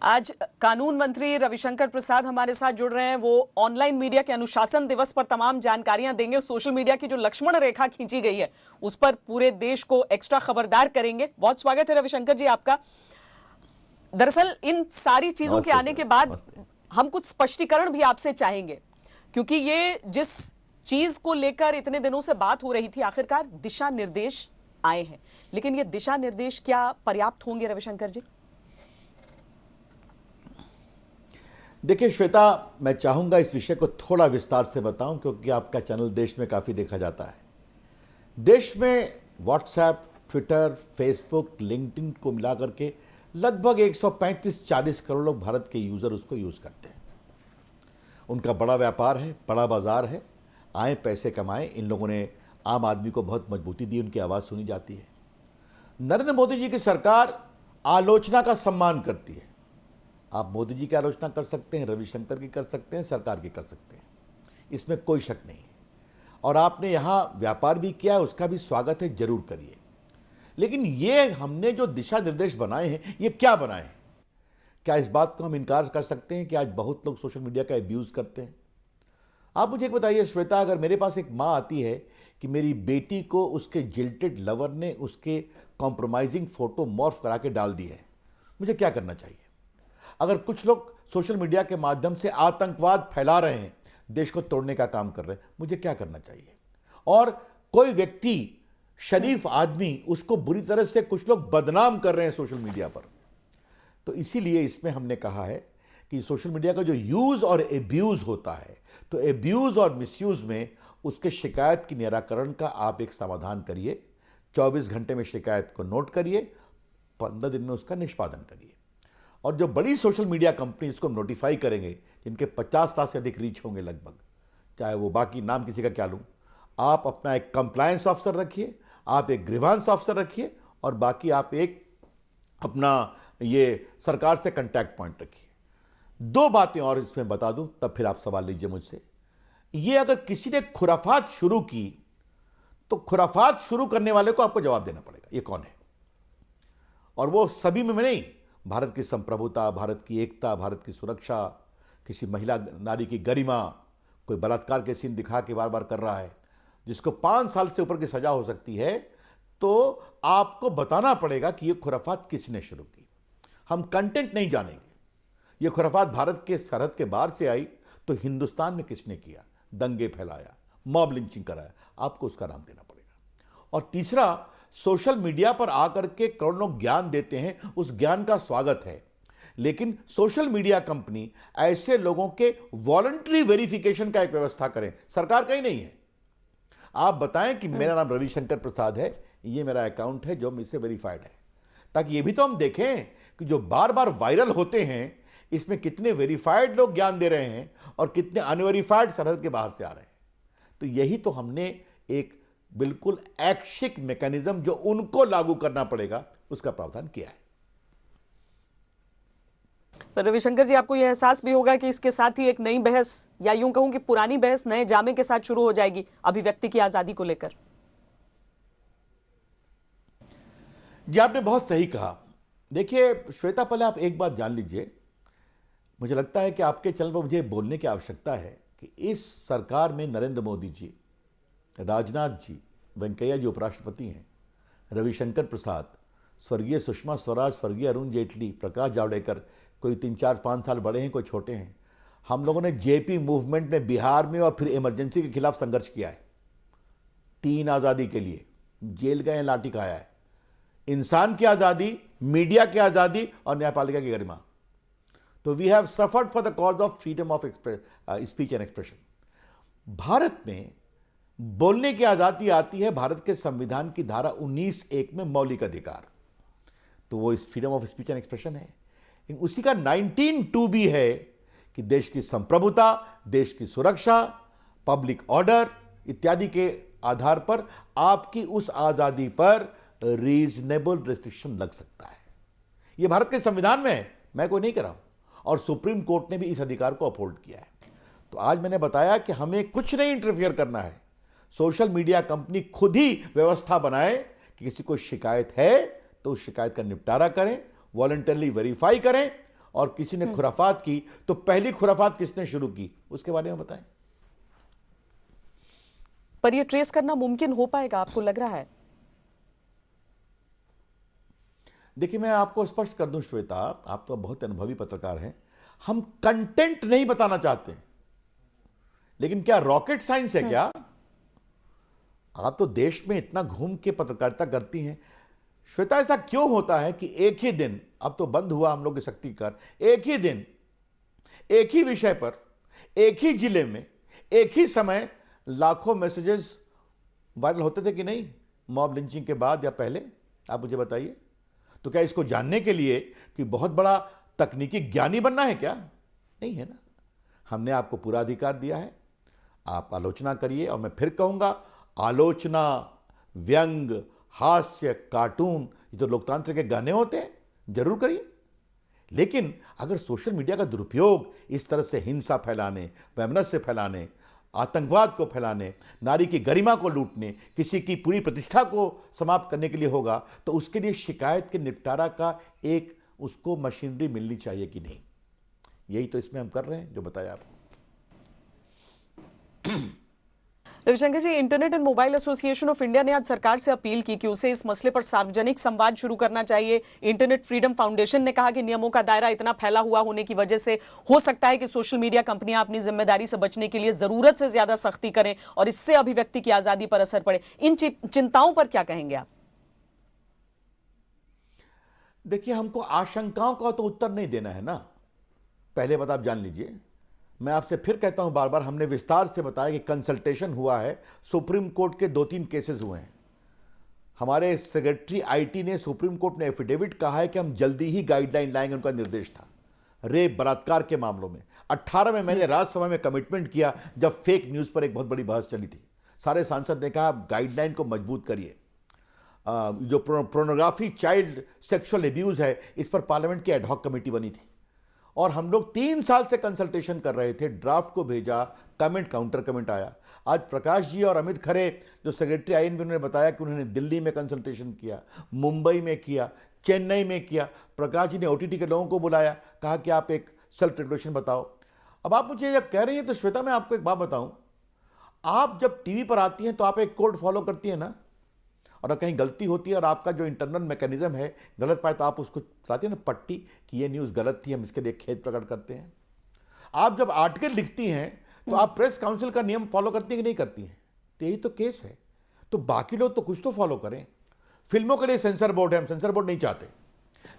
आज कानून मंत्री रविशंकर प्रसाद हमारे साथ जुड़ रहे हैं। वो ऑनलाइन मीडिया के अनुशासन दिवस पर तमाम जानकारियां देंगे। सोशल मीडिया की जो लक्ष्मण रेखा खींची गई है उस पर पूरे देश को एक्स्ट्रा खबरदार करेंगे। बहुत स्वागत है रविशंकर जी आपका। दरअसल इन सारी चीजों के आने के बाद हम कुछ स्पष्टीकरण भी आपसे चाहेंगे, क्योंकि ये जिस चीज को लेकर इतने दिनों से बात हो रही थी, आखिरकार दिशा निर्देश आए हैं, लेकिन ये दिशा निर्देश क्या पर्याप्त होंगे रविशंकर जी? देखिए श्वेता, मैं चाहूँगा इस विषय को थोड़ा विस्तार से बताऊं, क्योंकि आपका चैनल देश में काफ़ी देखा जाता है। देश में व्हाट्सएप, ट्विटर, फेसबुक, लिंक्डइन को मिलाकर के लगभग 135-40 करोड़ लोग भारत के यूज़र उसको यूज़ करते हैं। उनका बड़ा व्यापार है, बड़ा बाजार है, आए पैसे कमाएं। इन लोगों ने आम आदमी को बहुत मजबूती दी, उनकी आवाज़ सुनी जाती है। नरेंद्र मोदी जी की सरकार आलोचना का सम्मान करती है। आप मोदी जी की आलोचना कर सकते हैं, रविशंकर की कर सकते हैं, सरकार की कर सकते हैं, इसमें कोई शक नहीं है। और आपने यहाँ व्यापार भी किया है, उसका भी स्वागत है, जरूर करिए। लेकिन ये हमने जो दिशा निर्देश बनाए हैं, ये क्या बनाए हैं? क्या इस बात को हम इनकार कर सकते हैं कि आज बहुत लोग सोशल मीडिया का अब्यूज़ करते हैं? आप मुझे एक बताइए श्वेता, अगर मेरे पास एक माँ आती है कि मेरी बेटी को उसके जिल्टेड लवर ने उसके कॉम्प्रोमाइजिंग फोटो मॉर्फ करा के डाल दी है, मुझे क्या करना चाहिए? अगर कुछ लोग सोशल मीडिया के माध्यम से आतंकवाद फैला रहे हैं, देश को तोड़ने का काम कर रहे हैं, मुझे क्या करना चाहिए? और कोई व्यक्ति, शरीफ आदमी, उसको बुरी तरह से कुछ लोग बदनाम कर रहे हैं सोशल मीडिया पर। तो इसीलिए इसमें हमने कहा है कि सोशल मीडिया का जो यूज़ और एब्यूज़ होता है, तो एब्यूज़ और मिसयूज़ में उसके शिकायत की निराकरण का आप एक समाधान करिए। 24 घंटे में शिकायत को नोट करिए, 15 दिन में उसका निष्पादन करिए। और जो बड़ी सोशल मीडिया कंपनी इसको नोटिफाई करेंगे, जिनके 50 लाख से अधिक रीच होंगे लगभग, चाहे वो बाकी नाम किसी का क्या लूँ, आप अपना एक कंप्लायंस ऑफिसर रखिए, आप एक ग्रीवांस ऑफिसर रखिए, और बाकी आप एक अपना ये सरकार से कंटैक्ट पॉइंट रखिए। 2 बातें और इसमें बता दूं, तब फिर आप सवाल लीजिए मुझसे। ये अगर किसी ने खुराफात शुरू की, तो खुराफात शुरू करने वाले को आपको जवाब देना पड़ेगा, ये कौन है। और वो सभी में नहीं, भारत की संप्रभुता, भारत की एकता, भारत की सुरक्षा, किसी महिला नारी की गरिमा, कोई बलात्कार के सीन दिखा के बार बार कर रहा है, जिसको 5 साल से ऊपर की सजा हो सकती है, तो आपको बताना पड़ेगा कि ये खुराफात किसने शुरू की। हम कंटेंट नहीं जानेंगे। ये खुराफात भारत के सरहद के बाहर से आई, तो हिंदुस्तान में किसने किया, दंगे फैलाया, मॉब लिंचिंग कराया, आपको उसका नाम देना पड़ेगा। और तीसरा, सोशल मीडिया पर आकर के करोड़ों लोग ज्ञान देते हैं, उस ज्ञान का स्वागत है, लेकिन सोशल मीडिया कंपनी ऐसे लोगों के वॉलंटरी वेरिफिकेशन का एक व्यवस्था करें। सरकार का ही नहीं है। आप बताएं कि मेरा नाम रविशंकर प्रसाद है, ये मेरा अकाउंट है जो मुझसे वेरीफाइड है, ताकि ये भी तो हम देखें कि जो बार बार वायरल होते हैं, इसमें कितने वेरीफाइड लोग ज्ञान दे रहे हैं और कितने अनवेरीफाइड सरहद के बाहर से आ रहे हैं। तो यही तो हमने एक बिल्कुल ऐच्छिक मैकेनिज्म जो उनको लागू करना पड़ेगा, उसका प्रावधान किया है। रविशंकर जी, आपको यह एहसास भी होगा कि इसके साथ ही एक नई बहस, या यूं कहूं कि पुरानी बहस नए जामे के साथ शुरू हो जाएगी अभिव्यक्ति की आजादी को लेकर। जी, आपने बहुत सही कहा। देखिए श्वेता, पहले आप एक बात जान लीजिए, मुझे लगता है कि आपके चैनल पर मुझे बोलने की आवश्यकता है कि इस सरकार में नरेंद्र मोदी जी, राजनाथ जी, वेंकैया जी उपराष्ट्रपति हैं, रविशंकर प्रसाद, स्वर्गीय सुषमा स्वराज, स्वर्गीय अरुण जेटली, प्रकाश जावड़ेकर, कोई 3-4-5 साल बड़े हैं, कोई छोटे हैं। हम लोगों ने जेपी मूवमेंट में बिहार में और फिर इमरजेंसी के खिलाफ संघर्ष किया है, 3 आज़ादी के लिए, जेल गए हैं, लाठी खाया है। इंसान की आज़ादी, मीडिया की आज़ादी और न्यायपालिका की गरिमा। तो we have suffered for the cause of freedom of speech and expression. Bharat में बोलने की आजादी आती है भारत के संविधान की धारा 19(1) में, मौलिक अधिकार, तो वो इस freedom of speech and expression है। उसी का 19(2) भी है कि देश की संप्रभुता, देश की सुरक्षा, पब्लिक ऑर्डर इत्यादि के आधार पर आपकी उस आजादी पर रीजनेबल रेस्ट्रिक्शन लग सकता है। यह भारत के संविधान में है, मैं कोई नहीं कह रहा हूं, और सुप्रीम कोर्ट ने भी इस अधिकार को अपहोल्ड किया है। तो आज मैंने बताया कि हमें कुछ नहीं इंटरफियर करना है। सोशल मीडिया कंपनी खुद ही व्यवस्था बनाए कि किसी को शिकायत है तो उस शिकायत का निपटारा करें, वॉलंटरली वेरीफाई करें और किसी ने खुराफात की, तो पहली खुराफात किसने शुरू की, उसके बारे में बताएं। पर यह ट्रेस करना मुमकिन हो पाएगा, आपको लग रहा है? देखिए, मैं आपको स्पष्ट कर दूं श्वेता, आप तो बहुत अनुभवी पत्रकार हैं, हम कंटेंट नहीं बताना चाहते, लेकिन क्या रॉकेट साइंस है क्या? आप तो देश में इतना घूम के पत्रकारिता करती हैं श्वेता, ऐसा क्यों होता है कि एक ही दिन, अब तो बंद हुआ हम लोग के शक्ति कर, एक ही दिन एक ही विषय पर एक ही जिले में एक ही समय लाखों मैसेजेस वायरल होते थे कि नहीं, मॉब लिंचिंग के बाद या पहले? आप मुझे बताइए। तो क्या इसको जानने के लिए कि बहुत बड़ा तकनीकी ज्ञानी बनना है क्या? नहीं है ना। हमने आपको पूरा अधिकार दिया है, आप आलोचना करिए, और मैं फिर कहूंगा, आलोचना, व्यंग, हास्य, कार्टून, ये तो लोकतंत्र के गाने होते हैं, जरूर करिए। लेकिन अगर सोशल मीडिया का दुरुपयोग इस तरह से हिंसा फैलाने, वैमनस्य फैलाने, आतंकवाद को फैलाने, नारी की गरिमा को लूटने, किसी की पूरी प्रतिष्ठा को समाप्त करने के लिए होगा, तो उसके लिए शिकायत के निपटारा का एक उसको मशीनरी मिलनी चाहिए कि नहीं? यही तो इसमें हम कर रहे हैं, जो बताया आपको। Ravishankar ji, internet and mobile association of India ने आज सरकार से अपील की कि उसे इस मसले पर सार्वजनिक संवाद शुरू करना चाहिए। इंटरनेट फ्रीडम फाउंडेशन ने कहा कि नियमों का दायरा इतना फैला हुआ होने की वजह से हो सकता है कि सोशल मीडिया कंपनियां अपनी जिम्मेदारी से बचने के लिए जरूरत से ज्यादा सख्ती करें और इससे अभिव्यक्ति की आजादी पर असर पड़े। इन चिंताओं पर क्या कहेंगे आप? देखिए, हमको आशंकाओं का तो उत्तर नहीं देना है ना, पहले बात आप जान लीजिए। मैं आपसे फिर कहता हूं बार बार, हमने विस्तार से बताया कि कंसल्टेशन हुआ है, सुप्रीम कोर्ट के 2-3 केसेस हुए हैं। हमारे सेक्रेटरी आईटी ने, सुप्रीम कोर्ट ने एफिडेविट कहा है कि हम जल्दी ही गाइडलाइन लाएंगे, उनका निर्देश था रेप बलात्कार के मामलों में। 18 में मैंने राज्यसभा में कमिटमेंट किया, जब फेक न्यूज पर एक बहुत बड़ी बहस चली थी। सारे सांसद ने कहा आप गाइडलाइन को मजबूत करिए। जो पोर्नोग्राफी, चाइल्ड सेक्सुअल एब्यूज है, इस पर पार्लियामेंट की एडहॉक कमेटी बनी थी और हम लोग 3 साल से कंसल्टेशन कर रहे थे। ड्राफ्ट को भेजा, कमेंट, काउंटर कमेंट आया। आज प्रकाश जी और अमित खरे जो सेक्रेटरी आईएनबी, उन्होंने बताया कि उन्होंने दिल्ली में कंसल्टेशन किया, मुंबई में किया, चेन्नई में किया। प्रकाश जी ने ओटीटी के लोगों को बुलाया, कहा कि आप एक सेल्फ रेगुलेशन बताओ। अब आप मुझे जब कह रही हैं तो श्वेता, मैं आपको एक बात बताऊं, आप जब टीवी पर आती हैं तो आप एक कोड फॉलो करती हैं ना, और अगर कहीं गलती होती है और आपका जो इंटरनल मैकेनिज्म है गलत पाए, तो आप उसको चलाती है ना पट्टी कि ये न्यूज़ गलत थी, हम इसके लिए खेद प्रकट करते हैं। आप जब आर्टिकल लिखती हैं तो आप प्रेस काउंसिल का नियम फॉलो करती हैं कि नहीं करती हैं? तो यही तो केस है। तो बाकी लोग तो कुछ तो फॉलो करें। फिल्मों के लिए सेंसर बोर्ड है, हम सेंसर बोर्ड नहीं चाहते,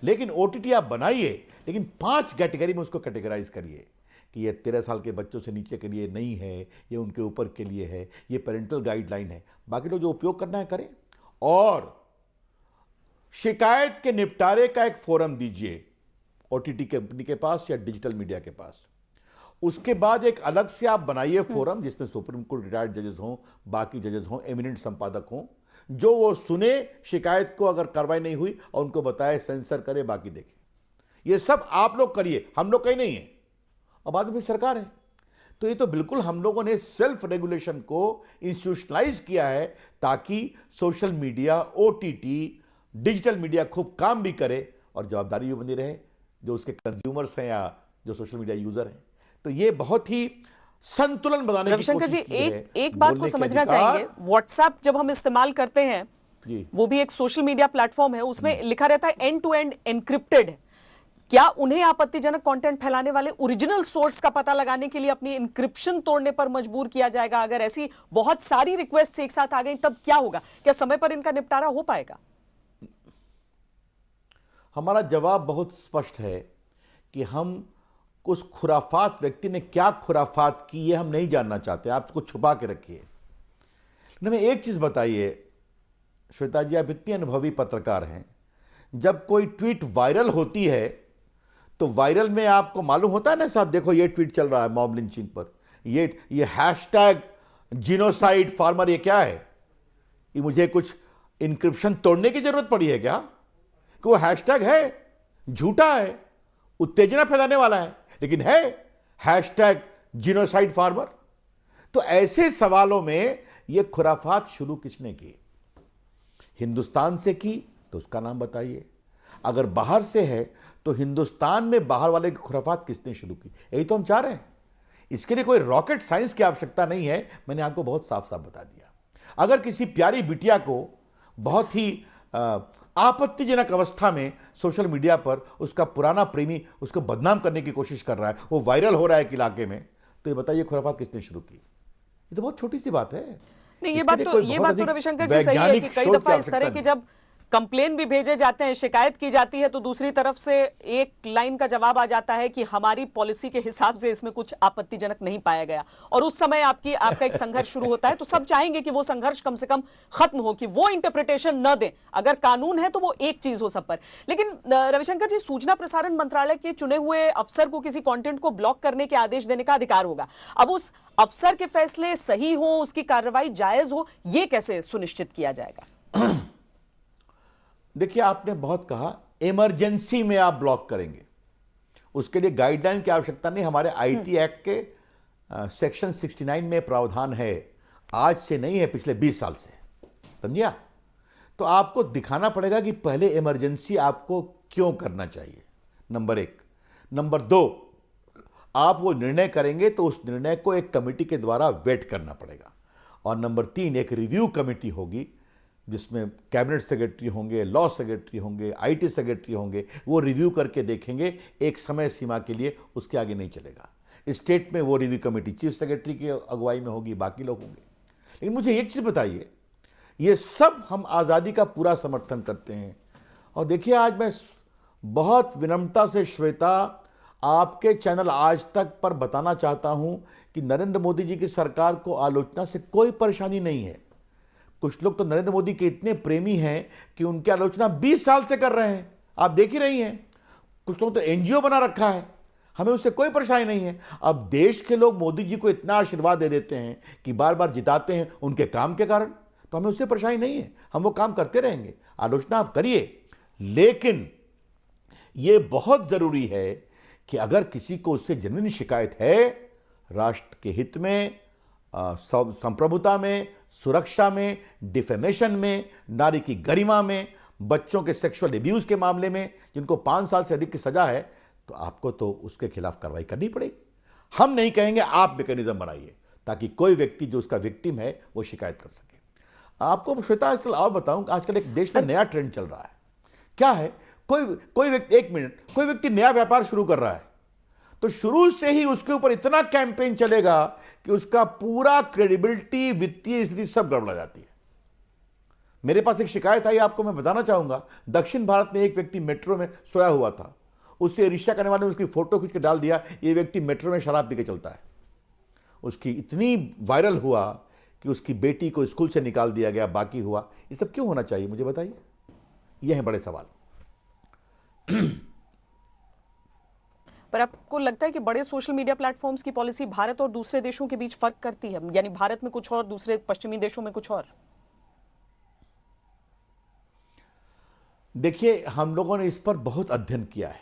लेकिन ओटीटी आप बनाइए, लेकिन 5 कैटेगरी में उसको कैटेगराइज करिए कि ये 13 साल के बच्चों से नीचे के लिए नहीं है, ये उनके ऊपर के लिए है, ये पेरेंटल गाइडलाइन है। बाकी लोग जो उपयोग करना है करें, और शिकायत के निपटारे का एक फोरम दीजिए ओटीटी कंपनी के पास या डिजिटल मीडिया के पास। उसके बाद एक अलग से आप बनाइए फोरम, जिसमें सुप्रीम कोर्ट रिटायर्ड जजेस हों, बाकी जजेस हों, एमिनेंट संपादक हों, जो वो सुने शिकायत को, अगर कार्रवाई नहीं हुई और उनको बताए, सेंसर करे, बाकी देखे। ये सब आप लोग करिए, हम लोग कहीं नहीं है, और बाद में सरकार है। तो ये तो बिल्कुल हम लोगों ने सेल्फ रेगुलेशन को इंस्टीट्यूशनलाइज किया है, ताकि social media, OTT, digital media खूब काम भी करे और जवाबदारी भी बनी रहे जो उसके कंज्यूमर्स हैं या जो सोशल मीडिया यूजर हैं। तो ये बहुत ही संतुलन बनाने की रविशंकर कोशिश जी, एक बात को समझना चाहेंगे, व्हाट्सएप जब हम इस्तेमाल करते हैं, वो भी एक सोशल मीडिया प्लेटफॉर्म है, उसमें लिखा रहता है एंड टू एंड एन्क्रिप्टेड। क्या उन्हें आपत्तिजनक कंटेंट फैलाने वाले ओरिजिनल सोर्स का पता लगाने के लिए अपनी इंक्रिप्शन तोड़ने पर मजबूर किया जाएगा? अगर ऐसी बहुत सारी रिक्वेस्ट एक साथ आ गई तब क्या होगा? क्या समय पर इनका निपटारा हो पाएगा? हमारा जवाब बहुत स्पष्ट है कि हम उस खुराफात व्यक्ति ने क्या खुराफात की, ये हम नहीं जानना चाहते। आप उसको छुपा के रखिए। हमें एक चीज बताइए श्वेता जी, आप इतनी अनुभवी पत्रकार हैं, जब कोई ट्वीट वायरल होती है तो वायरल में आपको मालूम होता है ना, साहब देखो ये ट्वीट चल रहा है मॉब लिंचिंग पर, ये हैशटैग जिनोसाइड फार्मर, ये क्या है? ये मुझे कुछ इंक्रिप्शन तोड़ने की जरूरत पड़ी है क्या? कि वो हैशटैग है, झूठा है, उत्तेजना फैलाने वाला है, लेकिन है हैशटैग जिनोसाइड फार्मर। तो ऐसे सवालों में ये खुराफात शुरू किसने की? हिंदुस्तान से की तो उसका नाम बताइए। अगर बाहर से है तो हिंदुस्तान में बाहर वाले की खुराफात किसने शुरू की? यही तो हम चाह रहे हैं। इसके लिए कोई रॉकेट साइंस की आवश्यकता नहीं है, मैंने आपको बहुत साफ साफ बता दिया। अगर किसी प्यारी बिटिया को बहुत ही आपत्तिजनक अवस्था में सोशल मीडिया पर उसका पुराना प्रेमी उसको बदनाम करने की कोशिश कर रहा है, वो वायरल हो रहा है एक इलाके में, तो ये बताइए खुराफात किसने शुरू की? ये तो बहुत छोटी सी बात है। नहीं, ये बात तो रविशंकर जी सही है कि कई दफा इस तरह की जब कंप्लेन भी भेजे जाते हैं, शिकायत की जाती है, तो दूसरी तरफ से एक लाइन का जवाब आ जाता है कि हमारी पॉलिसी के हिसाब से इसमें कुछ आपत्तिजनक नहीं पाया गया, और उस समय आपका एक संघर्ष शुरू होता है। तो सब चाहेंगे कि वो संघर्ष कम से कम खत्म हो, कि वो इंटरप्रिटेशन न दें। अगर कानून है तो वो एक चीज हो सब पर। लेकिन रविशंकर जी, सूचना प्रसारण मंत्रालय के चुने हुए अफसर को किसी कंटेंट को ब्लॉक करने के आदेश देने का अधिकार होगा। अब उस अफसर के फैसले सही हो, उसकी कार्रवाई जायज हो, यह कैसे सुनिश्चित किया जाएगा? देखिए, आपने बहुत कहा इमरजेंसी में आप ब्लॉक करेंगे, उसके लिए गाइडलाइन की आवश्यकता नहीं। हमारे आईटी एक्ट के सेक्शन 69 में प्रावधान है, आज से नहीं है, पिछले 20 साल से, समझिया? तो आपको दिखाना पड़ेगा कि पहले इमरजेंसी आपको क्यों करना चाहिए, नंबर 1। नंबर 2, आप वो निर्णय करेंगे तो उस निर्णय को एक कमेटी के द्वारा वेट करना पड़ेगा। और नंबर 3, एक रिव्यू कमेटी होगी जिसमें कैबिनेट सेक्रेटरी होंगे, लॉ सेक्रेटरी होंगे, आईटी सेक्रेटरी होंगे, वो रिव्यू करके देखेंगे, एक समय सीमा के लिए, उसके आगे नहीं चलेगा। स्टेट में वो रिव्यू कमेटी चीफ सेक्रेटरी की अगुवाई में होगी, बाकी लोग होंगे। लेकिन मुझे एक चीज़ बताइए, ये सब हम आज़ादी का पूरा समर्थन करते हैं। और देखिए, आज मैं बहुत विनम्रता से श्वेता आपके चैनल आज तक पर बताना चाहता हूं कि नरेंद्र मोदी जी की सरकार को आलोचना से कोई परेशानी नहीं है। कुछ लोग तो नरेंद्र मोदी के इतने प्रेमी हैं कि उनकी आलोचना 20 साल से कर रहे हैं, आप देख ही रही हैं। कुछ लोग तो एनजीओ बना रखा है, हमें उससे कोई परेशानी नहीं है। अब देश के लोग मोदी जी को इतना आशीर्वाद दे देते हैं कि बार बार जिताते हैं उनके काम के कारण, तो हमें उससे परेशानी नहीं है, हम वो काम करते रहेंगे। आलोचना आप करिए, लेकिन ये बहुत जरूरी है कि अगर किसी को उससे जेन्युइन शिकायत है, राष्ट्र के हित में, संप्रभुता में, सुरक्षा में, डिफेमेशन में, नारी की गरिमा में, बच्चों के सेक्सुअल एब्यूज के मामले में जिनको 5 साल से अधिक की सजा है, तो आपको तो उसके खिलाफ कार्रवाई करनी पड़ेगी। हम नहीं कहेंगे, आप मैकेनिज्म बनाइए ताकि कोई व्यक्ति जो उसका विक्टिम है वो शिकायत कर सके। आपको श्वेता आजकल और बताऊं, आजकल एक देश में नया ट्रेंड चल रहा है। क्या है? कोई व्यक्ति, 1 मिनट, कोई व्यक्ति नया व्यापार शुरू कर रहा है तो शुरू से ही उसके ऊपर इतना कैंपेन चलेगा कि उसका पूरा क्रेडिबिलिटी, वित्तीय स्थिति सब गड़बड़ा जाती है। मेरे पास एक शिकायत आई, आपको मैं बताना चाहूंगा। दक्षिण भारत में एक व्यक्ति मेट्रो में सोया हुआ था, उससे रिक्शा करने वाले ने उसकी फोटो खींच के डाल दिया, ये व्यक्ति मेट्रो में शराब पी के चलता है। उसकी इतनी वायरल हुआ कि उसकी बेटी को स्कूल से निकाल दिया गया, बाकी हुआ। ये सब क्यों होना चाहिए, मुझे बताइए? ये हैं बड़े सवाल। पर आपको लगता है कि बड़े सोशल मीडिया प्लेटफॉर्म्स की पॉलिसी भारत और दूसरे देशों के बीच फर्क करती है, यानी भारत में कुछ और, दूसरे पश्चिमी देशों में कुछ और? देखिए, हम लोगों ने इस पर बहुत अध्ययन किया है,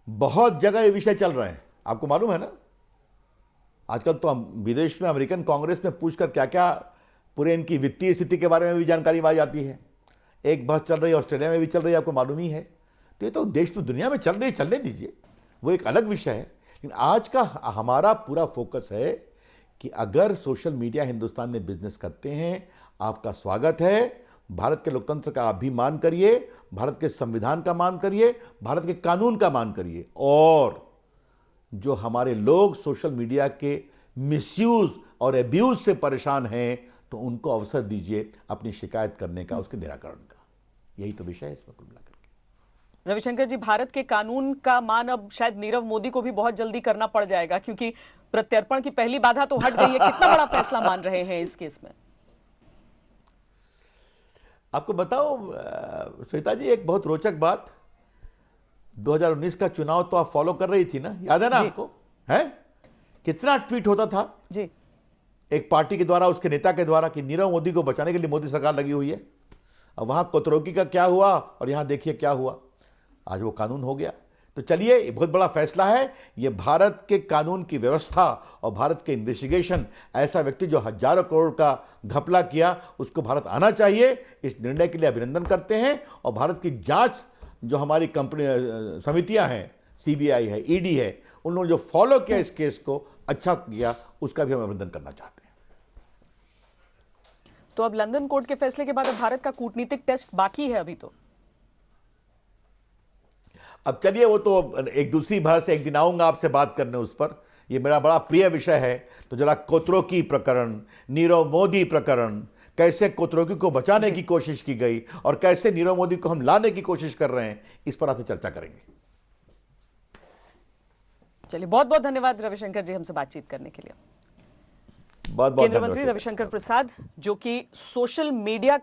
बहुत जगह ये विषय चल रहे हैं, आपको मालूम है ना। आजकल तो हम विदेश में अमेरिकन कांग्रेस में पूछकर क्या क्या पूरे इनकी वित्तीय स्थिति के बारे में भी जानकारी पाई जाती है। एक बहस चल रही है, ऑस्ट्रेलिया में भी चल रही है, आपको मालूम ही है। तो ये तो देश तो दुनिया में चल रही है, चलने दीजिए, वो एक अलग विषय है। लेकिन आज का हमारा पूरा फोकस है कि अगर सोशल मीडिया हिंदुस्तान में बिजनेस करते हैं, आपका स्वागत है। भारत के लोकतंत्र का आप भी मान करिए, भारत के संविधान का मान करिए, भारत के कानून का मान करिए। और जो हमारे लोग सोशल मीडिया के मिसयूज और एब्यूज से परेशान हैं, तो उनको अवसर दीजिए अपनी शिकायत करने का, उसके निराकरण का। यही तो विषय है इसमें कुल मिलाकर। रविशंकर जी, भारत के कानून का मान अब शायद नीरव मोदी को भी बहुत जल्दी करना पड़ जाएगा, क्योंकि प्रत्यर्पण की पहली बाधा तो हट गई है। कितना बड़ा फैसला मान रहे हैं इस केस में? आपको बताओ श्वेता जी, एक बहुत रोचक बात, 2019 का चुनाव तो आप फॉलो कर रही थी ना, याद है ना आपको? है कितना ट्वीट होता था जी, एक पार्टी के द्वारा, उसके नेता के द्वारा, कि नीरव मोदी को बचाने के लिए मोदी सरकार लगी हुई है। अब वहां कोतरोकी का क्या हुआ और यहां देखिए क्या हुआ। आज वो कानून हो गया। तो चलिए, ये बहुत बड़ा फैसला है। ये भारत के कानून की व्यवस्था और भारत के इन्वेस्टिगेशन, ऐसा व्यक्ति जो हजारों करोड़ का घपला किया, उसको भारत आना चाहिए। इस निर्णय के लिए अभिनंदन करते हैं और भारत की जांच जो हमारी कंपनी समितियां हैं, सीबीआई है, ईडी है, उन लोगों ने जो फॉलो किया इस केस को, अच्छा किया, उसका भी हम अभिनंदन करना चाहते हैं। तो अब लंदन कोर्ट के फैसले के बाद अब भारत का कूटनीतिक टेस्ट बाकी है अभी तो। अब चलिए, वो तो एक दूसरी बहस है, एक दिन आऊंगा आपसे बात करने उस पर। ये मेरा बड़ा प्रिय विषय है। तो जरा कोतरोकी प्रकरण, नीरव मोदी प्रकरण, कैसे कोतरोकी को बचाने की कोशिश की गई और कैसे नीरव मोदी को हम लाने की कोशिश कर रहे हैं, इस पर आपसे चर्चा करेंगे। चलिए, बहुत बहुत धन्यवाद रविशंकर जी हमसे बातचीत करने के लिए। बहुत बहुत केंद्रीय मंत्री रविशंकर प्रसाद, जो कि सोशल मीडिया